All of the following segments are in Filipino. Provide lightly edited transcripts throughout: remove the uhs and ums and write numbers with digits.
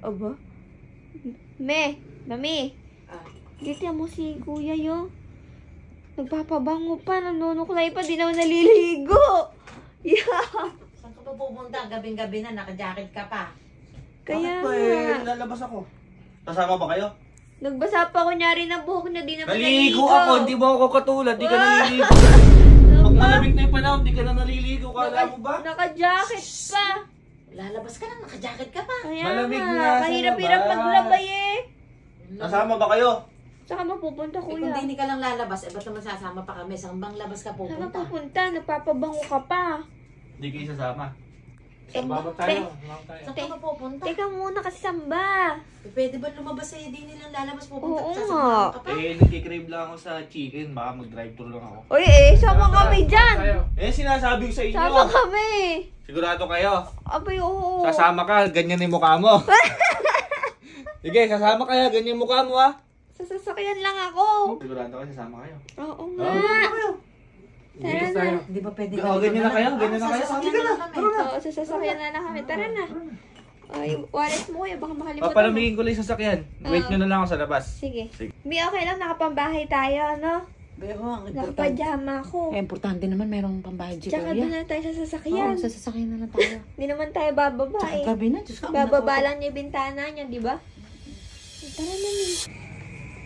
Aba? Mami. Dito mo si kuya yo. Nagpapabango pa, nanunuklay pa, di naman naliligo. Yeah. Saan ka pa pupunta? Gabing-gabi na, naka-jacket ka pa. Kaya bakit pa lalabas ako? Kasama ba kayo? nagbasa pa kunyari na buhok na di naman Naliligo ako, hindi mo ako katulad, di ka naliligo. Pag malamig na yung panahon, di ka na naliligo, kala mo ba? Naka-jacket pa. Lalabas ka lang, naka-jacket ka pa. Kaya Malamig nga, na sa kahirap-hirap labas. maglabay eh. Kasama ba kayo? Saka mapupunta Kung kuya. di ka lang lalabas, ba't naman sasama pa kami? Saan bang labas ka Saan pupunta? mapupunta? Nagpapabango ka pa. Hindi kayo sasama. Samba tayo. Saan ka pa pupunta? Teka muna kasi samba. Pwede ba lumabas sa'yo? Di nilang lalabas pupunta. Oo Sasamahan nga. ka pa. Nagkikrave lang ako sa chicken, baka mag-drive-thru lang ako. Uy sama kami dyan. Sinasabi ko sa inyo. Sama kami. Sigurado kayo. Abay, oo. Sasama ka, ganyan yung mukha mo. Sige, sasama kaya, ganyan yung mukha mo ha. Sasasakyan lang ako. Sigurado kayo, sasama kayo. Oo nga. Tara na. Di ba pwede Ganyan na kayo, ganyan na kayo. Sasakyan na lang kami. Oo, sasasakyan na kami. Tara na. Ay, wallet mo kuya, baka makalimutan mo. Papalamigin ko lang yung sasakyan. Wait nyo na lang ako sa labas. Sige. Mi, okay lang, nakapambahay tayo, ano? Pero ang importante. Nakapajama ako. Importante naman mayroong pambayad si Tsaka doon na tayo sa sasakyan. Oo, sa sasakyan na lang tayo. Hindi naman tayo bababa eh. Gabi na, Diyos ko. Bababa lang niya yung bintana niya, di ba? Tara na, Mi.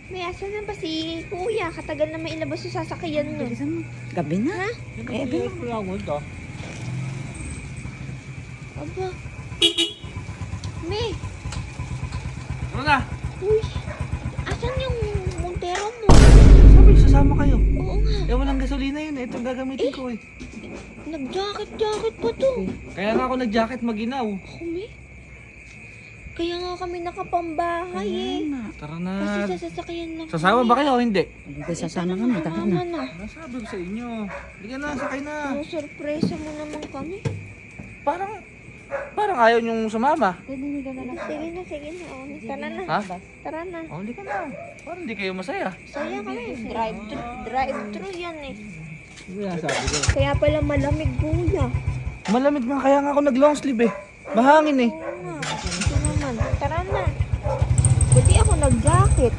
May asan na ba si kuya? Katagal na may ilabas yung sasakyan niyo. Gabi na. Ha? Aba. Mi. Ano na? Uy. Asan yung Montero mo? Sabi, sasama kayo. Oo nga. Walang gasolina yun. Ito gagamitin ko eh. Nag-jacket pa to. Kaya nga ako nag-jacket maginaw. Ako, Mi. Kaya nga kami nakapambahay eh. Tara Kasi na. sa sasakyan lang. Sasama ba kayo o hindi? Hindi sasama kami. Tama na. Nasabi ko sa inyo. Hindi ka na, sakay na. Ang sorpresa mo naman kami. Parang ayaw niyong sumama. Sige na. Oo, tara na. Ha? Tara na. Oh, hindi ka na. Parang hindi kayo masaya. Saya kami. Drive-thru yan eh. Hindi nasabi ko. Kaya pala malamig kuya. Malamig na, kaya nga ako nag-long sleeve eh. Mahangin eh. Oo nga. Ito naman. Tara na. Buti ako nag-jacket.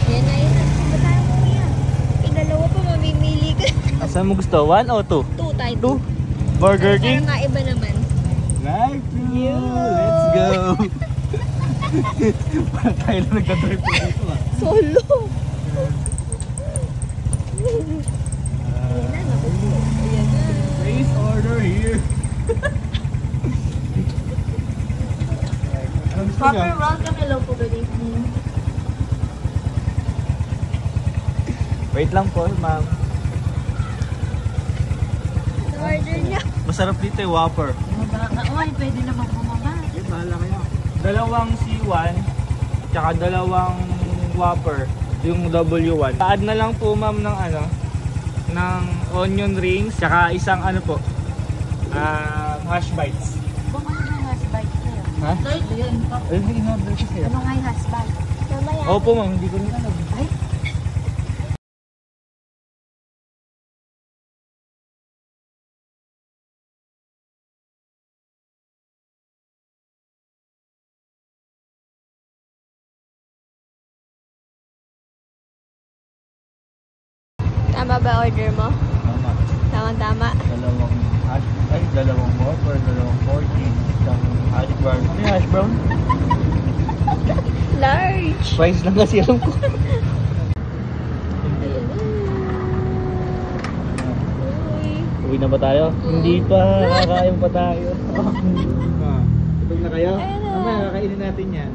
Yan na. Ba tayo kuya? Dalawa pa mamimili ka. Saan mo gusto? 1 o 2? 2 tayo. 2? Burger Para King? maiba naman. Live view! Let's go! Parang tayo lang nagka-drive po dito ah. Solo. Ayan na, nakupo. Ayan na. Place order here! Ano gusto niyo? welcome. Hello po, good evening. Wait lang po, ma'am. Order niya. Masarap dito eh, Whopper. Ay, pwede naman bumaba. Yung bahala kayo. Dalawang C1, tsaka dalawang Whopper, yung W1. Add na lang po ma'am ng ng onion rings, tsaka isang hash bites. Kung ano yung hash bite na yun? Ha? Lord, yun. Ayun, in-order ko sa'yo. Ano nga yung hash bite? Mamaya. Opo ma'am, hindi ko rin alam. Ay, Tama ba order mo? Tama. Tama. Dalawang Whopper, dalawang 14, isang hash brown. Ano yung hash brown? Large. Price lang kasi alam ko. Ayan na. Uy. Uwi na ba tayo? Hindi pa, kakain pa tayo. Tulog na kayo? Ayun na. Mamaya, kakainin natin yan.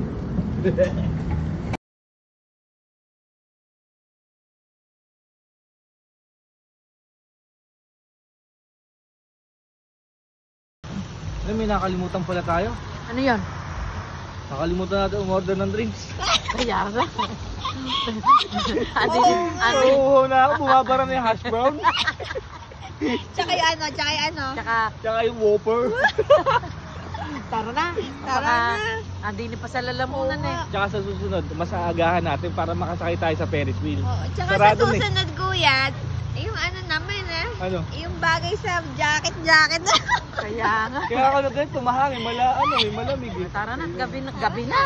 Ay, may nakalimutan pala tayo. ano yun? Nakalimutan natin umorder ng drinks. Kaya ka. Oo, na ako. Bumabara na yung hash brown. Tsaka yung ano, tsaka yung ano. Tsaka yung Whopper. Tara na. Tara na. Andini pa sa lalamunan eh. Tsaka sa susunod, mas aagahan natin para makasakay tayo sa Ferris wheel. Oo, tsaka Sarado sa na eh. susunod, kuya, yung ano naman Ano? yung bagay sa jacket na. Kaya nga. Kaya ako na ganito, tumahangin, malamig eh. Tara na, gabi na. Gawin na.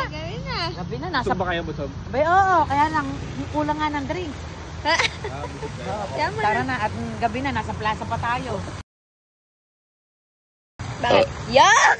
Gabi na, nasa... Gusto ba kayo busog? Bay, oo, kaya lang, kulang nga ng drink. Busog tayo. Tama Tara na, at gabi na, nasa plaza pa tayo. Bakit? Yuck!